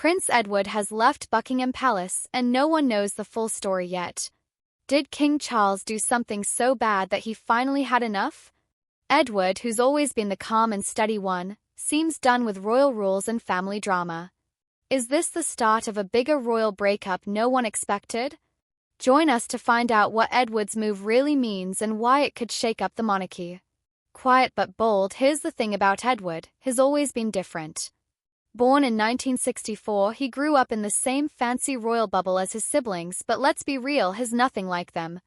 Prince Edward has left Buckingham Palace and no one knows the full story yet. Did King Charles do something so bad that he finally had enough? Edward, who's always been the calm and steady one, seems done with royal rules and family drama. Is this the start of a bigger royal breakup no one expected? Join us to find out what Edward's move really means and why it could shake up the monarchy. Quiet but bold, here's the thing about Edward, he's always been different. Born in 1964, he grew up in the same fancy royal bubble as his siblings, but let's be real, he's nothing like them.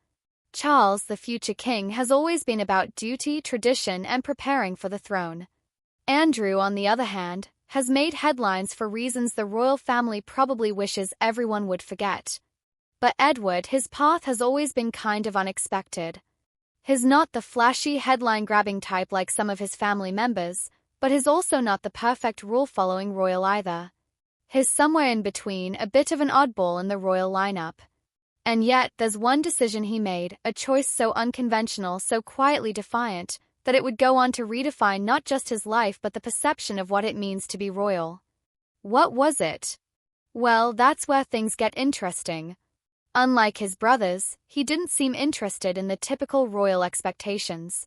Charles, the future king, has always been about duty, tradition, and preparing for the throne. Andrew, on the other hand, has made headlines for reasons the royal family probably wishes everyone would forget. But Edward, his path has always been kind of unexpected. He's not the flashy, headline-grabbing type like some of his family members, but he's also not the perfect rule-following royal either. He's somewhere in between, a bit of an oddball in the royal lineup. And yet, there's one decision he made, a choice so unconventional, so quietly defiant, that it would go on to redefine not just his life but the perception of what it means to be royal. What was it? Well, that's where things get interesting. Unlike his brothers, he didn't seem interested in the typical royal expectations.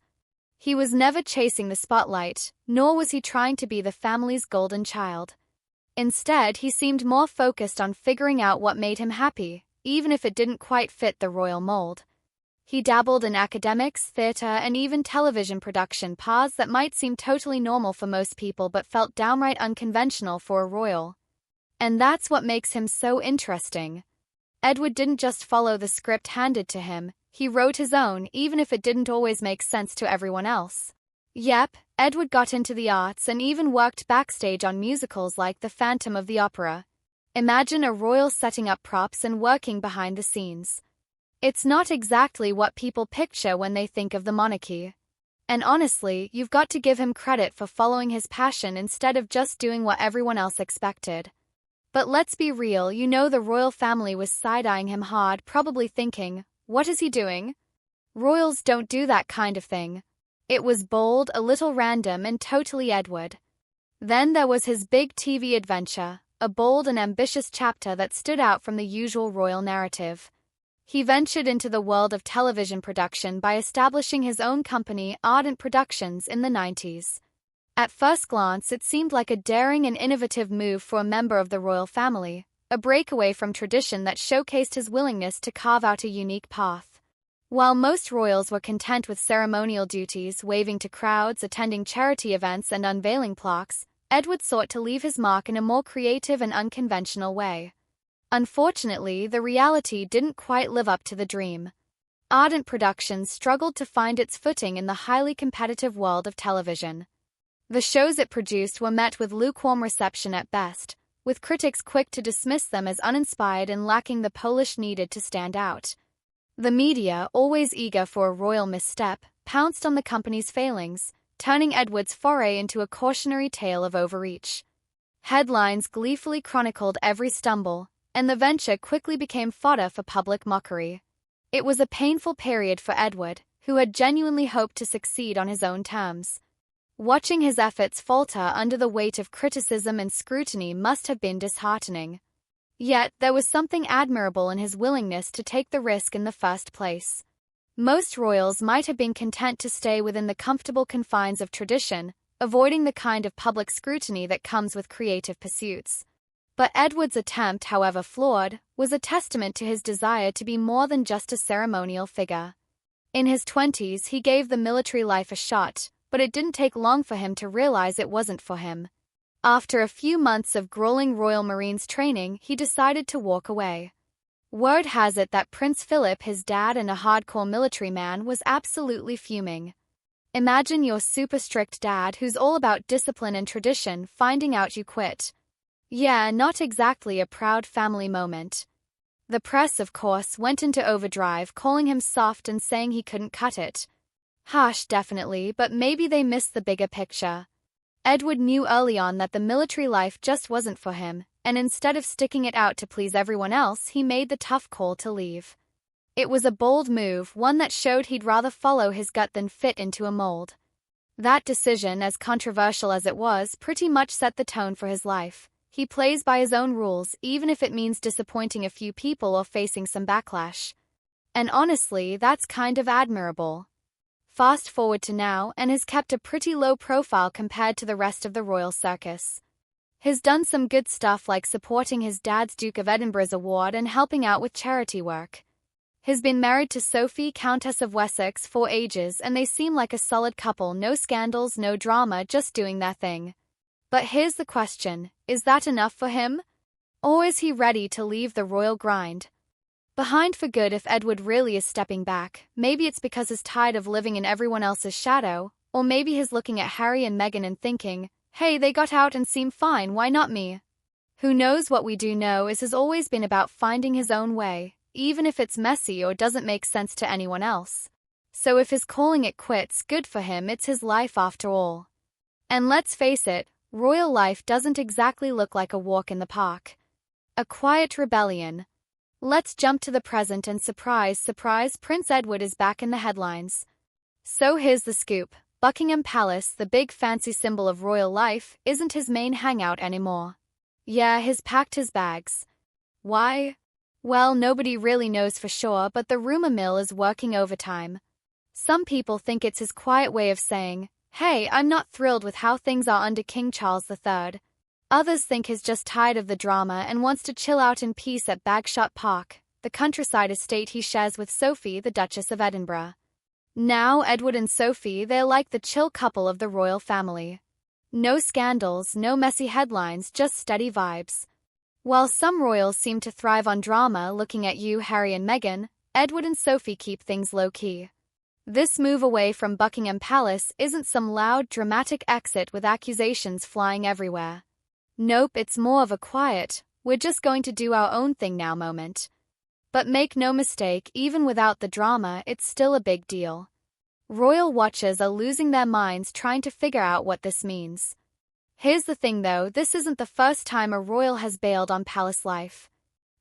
He was never chasing the spotlight, nor was he trying to be the family's golden child. Instead, he seemed more focused on figuring out what made him happy, even if it didn't quite fit the royal mold. He dabbled in academics, theater, and even television production, paths that might seem totally normal for most people but felt downright unconventional for a royal. And that's what makes him so interesting. Edward didn't just follow the script handed to him, he wrote his own, even if it didn't always make sense to everyone else. Yep, Edward got into the arts and even worked backstage on musicals like The Phantom of the Opera. Imagine a royal setting up props and working behind the scenes. It's not exactly what people picture when they think of the monarchy. And honestly, you've got to give him credit for following his passion instead of just doing what everyone else expected. But let's be real, you know the royal family was side-eyeing him hard, probably thinking, what is he doing? Royals don't do that kind of thing. It was bold, a little random, and totally Edward. Then there was his big TV adventure, a bold and ambitious chapter that stood out from the usual royal narrative. He ventured into the world of television production by establishing his own company, Ardent Productions, in the 90s. At first glance, it seemed like a daring and innovative move for a member of the royal family, a breakaway from tradition that showcased his willingness to carve out a unique path. While most royals were content with ceremonial duties, waving to crowds, attending charity events, and unveiling plaques, Edward sought to leave his mark in a more creative and unconventional way. Unfortunately, the reality didn't quite live up to the dream. Ardent Productions struggled to find its footing in the highly competitive world of television. The shows it produced were met with lukewarm reception at best, with critics quick to dismiss them as uninspired and lacking the polish needed to stand out. The media, always eager for a royal misstep, pounced on the company's failings, turning Edward's foray into a cautionary tale of overreach. Headlines gleefully chronicled every stumble, and the venture quickly became fodder for public mockery. It was a painful period for Edward, who had genuinely hoped to succeed on his own terms. Watching his efforts falter under the weight of criticism and scrutiny must have been disheartening. Yet, there was something admirable in his willingness to take the risk in the first place. Most royals might have been content to stay within the comfortable confines of tradition, avoiding the kind of public scrutiny that comes with creative pursuits. But Edward's attempt, however flawed, was a testament to his desire to be more than just a ceremonial figure. In his 20s, he gave the military life a shot, but it didn't take long for him to realize it wasn't for him. After a few months of grueling Royal Marines training, he decided to walk away. Word has it that Prince Philip, his dad and a hardcore military man, was absolutely fuming. Imagine your super strict dad who's all about discipline and tradition finding out you quit. Yeah, not exactly a proud family moment. The press, of course, went into overdrive, calling him soft and saying he couldn't cut it. Harsh, definitely, but maybe they missed the bigger picture. Edward knew early on that the military life just wasn't for him, and instead of sticking it out to please everyone else, he made the tough call to leave. It was a bold move, one that showed he'd rather follow his gut than fit into a mold. That decision, as controversial as it was, pretty much set the tone for his life. He plays by his own rules, even if it means disappointing a few people or facing some backlash. And honestly, that's kind of admirable. Fast forward to now, and has kept a pretty low profile compared to the rest of the royal circus. He's done some good stuff like supporting his dad's Duke of Edinburgh's award and helping out with charity work. He's been married to Sophie, Countess of Wessex, for ages, and they seem like a solid couple. No scandals, no drama, just doing their thing. But here's the question, is that enough for him? Or is he ready to leave the royal grind behind for good? If Edward really is stepping back, maybe it's because he's tired of living in everyone else's shadow, or maybe he's looking at Harry and Meghan and thinking, hey, they got out and seem fine, why not me? Who knows? What we do know is he's always been about finding his own way, even if it's messy or doesn't make sense to anyone else. So if he's calling it quits, good for him, it's his life after all. And let's face it, royal life doesn't exactly look like a walk in the park. A quiet rebellion. Let's jump to the present and surprise, surprise, Prince Edward is back in the headlines. So here's the scoop. Buckingham Palace, the big fancy symbol of royal life, isn't his main hangout anymore. Yeah, he's packed his bags. Why? Well, nobody really knows for sure, but the rumor mill is working overtime. Some people think it's his quiet way of saying, hey, I'm not thrilled with how things are under King Charles III. Others think he's just tired of the drama and wants to chill out in peace at Bagshot Park, the countryside estate he shares with Sophie, the Duchess of Edinburgh. Now, Edward and Sophie, they're like the chill couple of the royal family. No scandals, no messy headlines, just steady vibes. While some royals seem to thrive on drama, looking at you, Harry and Meghan, Edward and Sophie keep things low-key. This move away from Buckingham Palace isn't some loud, dramatic exit with accusations flying everywhere. Nope, it's more of a quiet, we're just going to do our own thing now moment. But make no mistake, even without the drama, it's still a big deal. Royal watchers are losing their minds trying to figure out what this means. Here's the thing though, this isn't the first time a royal has bailed on palace life.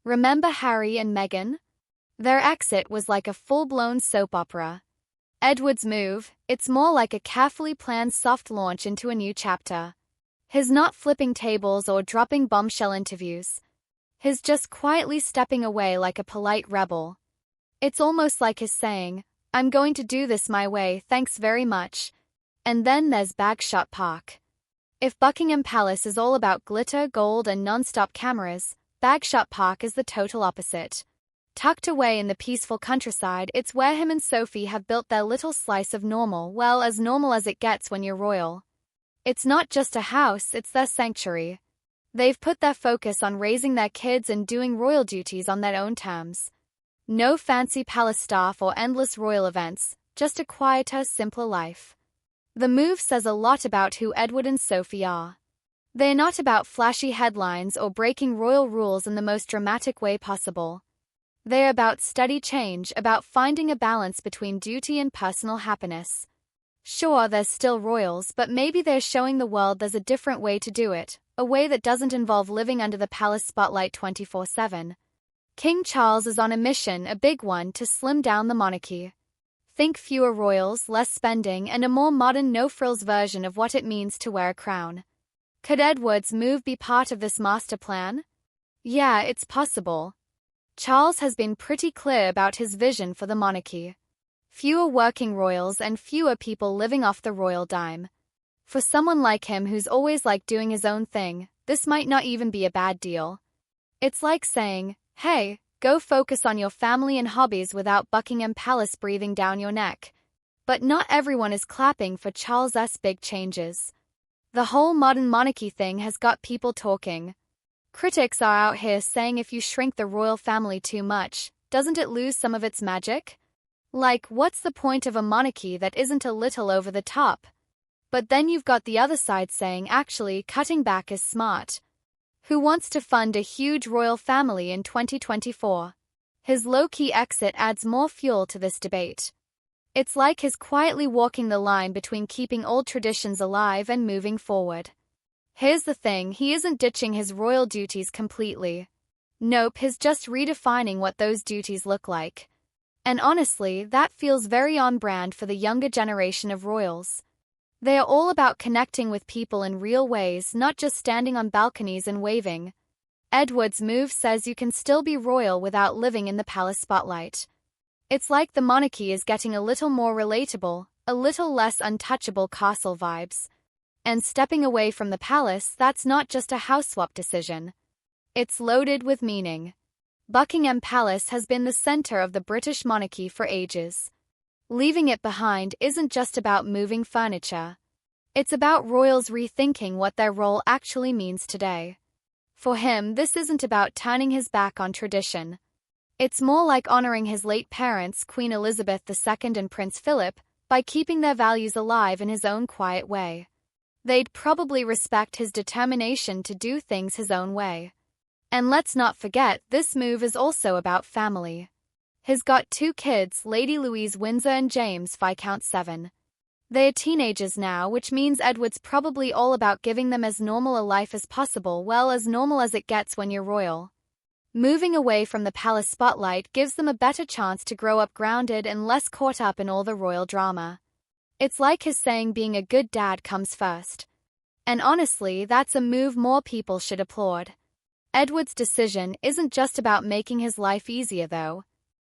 Remember Harry and Meghan? Their exit was like a full-blown soap opera. Edward's move, it's more like a carefully planned soft launch into a new chapter. He's not flipping tables or dropping bombshell interviews. He's just quietly stepping away like a polite rebel. It's almost like he's saying, I'm going to do this my way, thanks very much. And then there's Bagshot Park. If Buckingham Palace is all about glitter, gold, and non-stop cameras, Bagshot Park is the total opposite. Tucked away in the peaceful countryside, it's where him and Sophie have built their little slice of normal, well, as normal as it gets when you're royal. It's not just a house, it's their sanctuary. They've put their focus on raising their kids and doing royal duties on their own terms. No fancy palace staff or endless royal events, just a quieter, simpler life. The move says a lot about who Edward and Sophie are. They're not about flashy headlines or breaking royal rules in the most dramatic way possible. They're about steady change, about finding a balance between duty and personal happiness. Sure, they're still royals, but maybe they're showing the world there's a different way to do it, a way that doesn't involve living under the palace spotlight 24/7. King Charles is on a mission, a big one, to slim down the monarchy. Think fewer royals, less spending, and a more modern, no-frills version of what it means to wear a crown. Could Edward's move be part of this master plan? Yeah, it's possible. Charles has been pretty clear about his vision for the monarchy. Fewer working royals and fewer people living off the royal dime. For someone like him who's always liked doing his own thing, this might not even be a bad deal. It's like saying, hey, go focus on your family and hobbies without Buckingham Palace breathing down your neck. But not everyone is clapping for Charles's big changes. The whole modern monarchy thing has got people talking. Critics are out here saying if you shrink the royal family too much, doesn't it lose some of its magic? Like, what's the point of a monarchy that isn't a little over the top? But then you've got the other side saying actually cutting back is smart. Who wants to fund a huge royal family in 2024? His low-key exit adds more fuel to this debate. It's like he's quietly walking the line between keeping old traditions alive and moving forward. Here's the thing, he isn't ditching his royal duties completely. Nope, he's just redefining what those duties look like. And honestly, that feels very on brand for the younger generation of royals. They are all about connecting with people in real ways, not just standing on balconies and waving. Edward's move says you can still be royal without living in the palace spotlight. It's like the monarchy is getting a little more relatable, a little less untouchable castle vibes. And stepping away from the palace, that's not just a house swap decision. It's loaded with meaning. Buckingham Palace has been the center of the British monarchy for ages. Leaving it behind isn't just about moving furniture. It's about royals rethinking what their role actually means today. For him, this isn't about turning his back on tradition. It's more like honoring his late parents, Queen Elizabeth II and Prince Philip, by keeping their values alive in his own quiet way. They'd probably respect his determination to do things his own way. And let's not forget, this move is also about family. He's got 2 kids, Lady Louise Windsor and James Viscount 7. They're teenagers now, which means Edward's probably all about giving them as normal a life as possible, well, as normal as it gets when you're royal. Moving away from the palace spotlight gives them a better chance to grow up grounded and less caught up in all the royal drama. It's like his saying being a good dad comes first. And honestly, that's a move more people should applaud. Edward's decision isn't just about making his life easier, though.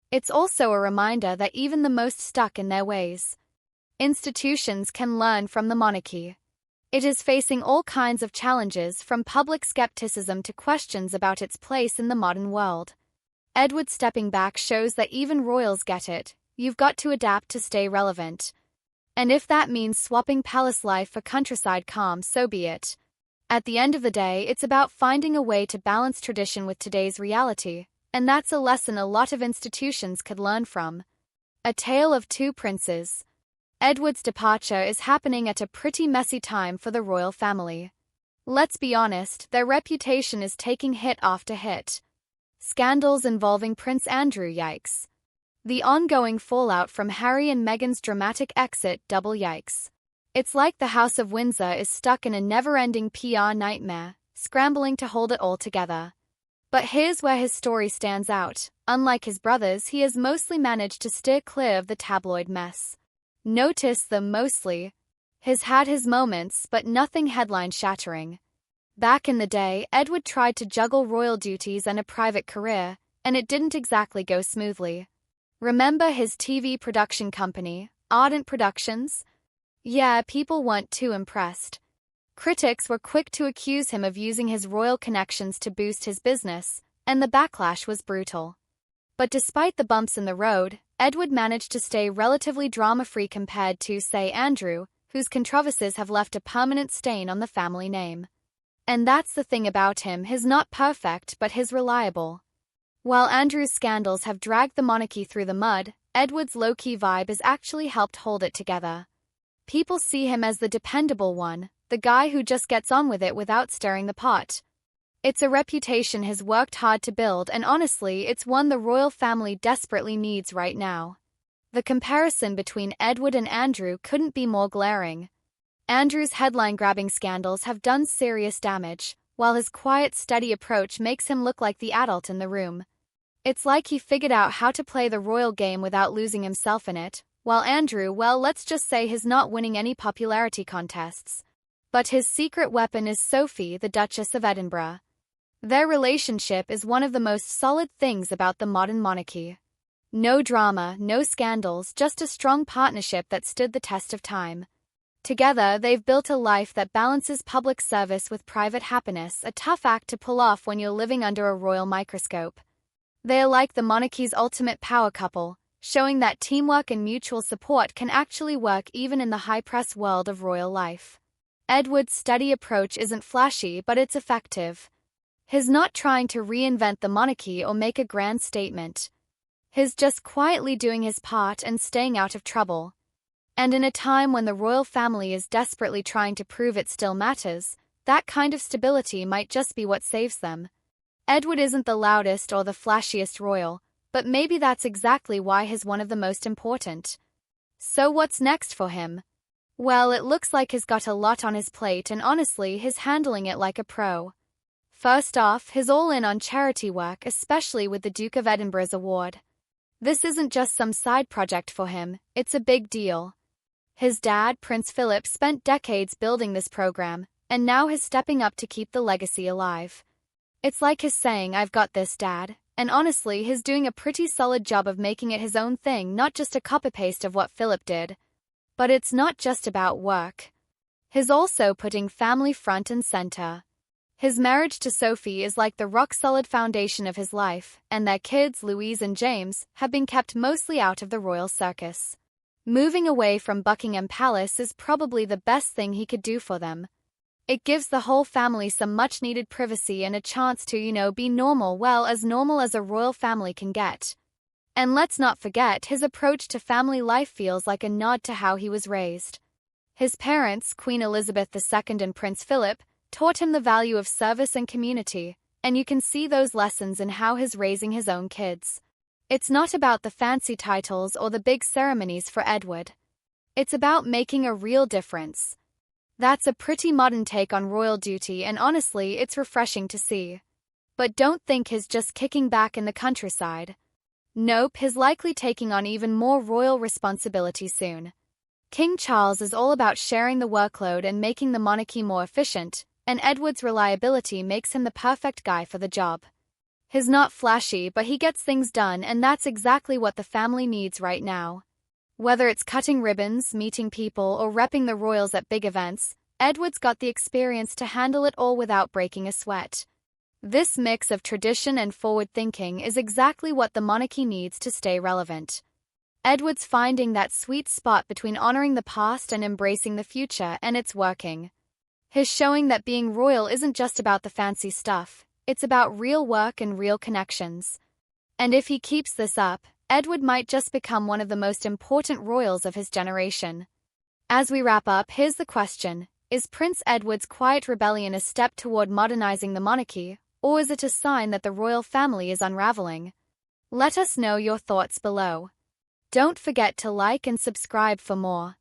It's also a reminder that even the most stuck in their ways institutions can learn from the monarchy. It is facing all kinds of challenges, from public skepticism to questions about its place in the modern world. Edward stepping back shows that even royals get it. You've got to adapt to stay relevant. And if that means swapping palace life for countryside calm, so be it. At the end of the day, it's about finding a way to balance tradition with today's reality, and that's a lesson a lot of institutions could learn from. A Tale of Two Princes. Edward's departure is happening at a pretty messy time for the royal family. Let's be honest, their reputation is taking hit after hit. Scandals involving Prince Andrew, yikes. The ongoing fallout from Harry and Meghan's dramatic exit, double yikes. It's like the House of Windsor is stuck in a never-ending PR nightmare, scrambling to hold it all together. But here's where his story stands out. Unlike his brothers, he has mostly managed to steer clear of the tabloid mess. Notice the mostly. He's had his moments, but nothing headline-shattering. Back in the day, Edward tried to juggle royal duties and a private career, and it didn't exactly go smoothly. Remember his TV production company, Ardent Productions? Yeah, people weren't too impressed. Critics were quick to accuse him of using his royal connections to boost his business, and the backlash was brutal. But despite the bumps in the road, Edward managed to stay relatively drama-free compared to, say, Andrew, whose controversies have left a permanent stain on the family name. And that's the thing about him, he's not perfect, but he's reliable. While Andrew's scandals have dragged the monarchy through the mud, Edward's low-key vibe has actually helped hold it together. People see him as the dependable one, the guy who just gets on with it without stirring the pot. It's a reputation he's worked hard to build, and honestly, it's one the royal family desperately needs right now. The comparison between Edward and Andrew couldn't be more glaring. Andrew's headline-grabbing scandals have done serious damage, while his quiet, steady approach makes him look like the adult in the room. It's like he figured out how to play the royal game without losing himself in it, while Andrew, well, let's just say he's not winning any popularity contests. But his secret weapon is Sophie, the Duchess of Edinburgh. Their relationship is one of the most solid things about the modern monarchy. No drama, no scandals, just a strong partnership that stood the test of time. Together, they've built a life that balances public service with private happiness, a tough act to pull off when you're living under a royal microscope. They're like the monarchy's ultimate power couple, showing that teamwork and mutual support can actually work even in the high-press world of royal life. Edward's steady approach isn't flashy, but it's effective. He's not trying to reinvent the monarchy or make a grand statement. He's just quietly doing his part and staying out of trouble. And in a time when the royal family is desperately trying to prove it still matters, that kind of stability might just be what saves them. Edward isn't the loudest or the flashiest royal, but maybe that's exactly why he's one of the most important. So what's next for him? Well, it looks like he's got a lot on his plate, and honestly, he's handling it like a pro. First off, he's all in on charity work, especially with the Duke of Edinburgh's award. This isn't just some side project for him, it's a big deal. His dad, Prince Philip, spent decades building this program, and now he's stepping up to keep the legacy alive. It's like he's saying, "I've got this, Dad," and honestly, he's doing a pretty solid job of making it his own thing, not just a copy-paste of what Philip did. But it's not just about work. He's also putting family front and center. His marriage to Sophie is like the rock-solid foundation of his life, and their kids, Louise and James, have been kept mostly out of the royal circus. Moving away from Buckingham Palace is probably the best thing he could do for them. It gives the whole family some much-needed privacy and a chance to, be normal as a royal family can get. And let's not forget, his approach to family life feels like a nod to how he was raised. His parents, Queen Elizabeth II and Prince Philip, taught him the value of service and community, and you can see those lessons in how he's raising his own kids. It's not about the fancy titles or the big ceremonies for Edward. It's about making a real difference. That's a pretty modern take on royal duty, and honestly, it's refreshing to see. But don't think he's just kicking back in the countryside. Nope, he's likely taking on even more royal responsibility soon. King Charles is all about sharing the workload and making the monarchy more efficient, and Edward's reliability makes him the perfect guy for the job. He's not flashy, but he gets things done, and that's exactly what the family needs right now. Whether it's cutting ribbons, meeting people, or repping the royals at big events, Edward's got the experience to handle it all without breaking a sweat. This mix of tradition and forward thinking is exactly what the monarchy needs to stay relevant. Edward's finding that sweet spot between honoring the past and embracing the future, and it's working. He's showing that being royal isn't just about the fancy stuff. It's about real work and real connections. And if he keeps this up, Edward might just become one of the most important royals of his generation. As we wrap up, here's the question: is Prince Edward's quiet rebellion a step toward modernizing the monarchy, or is it a sign that the royal family is unraveling? Let us know your thoughts below. Don't forget to like and subscribe for more.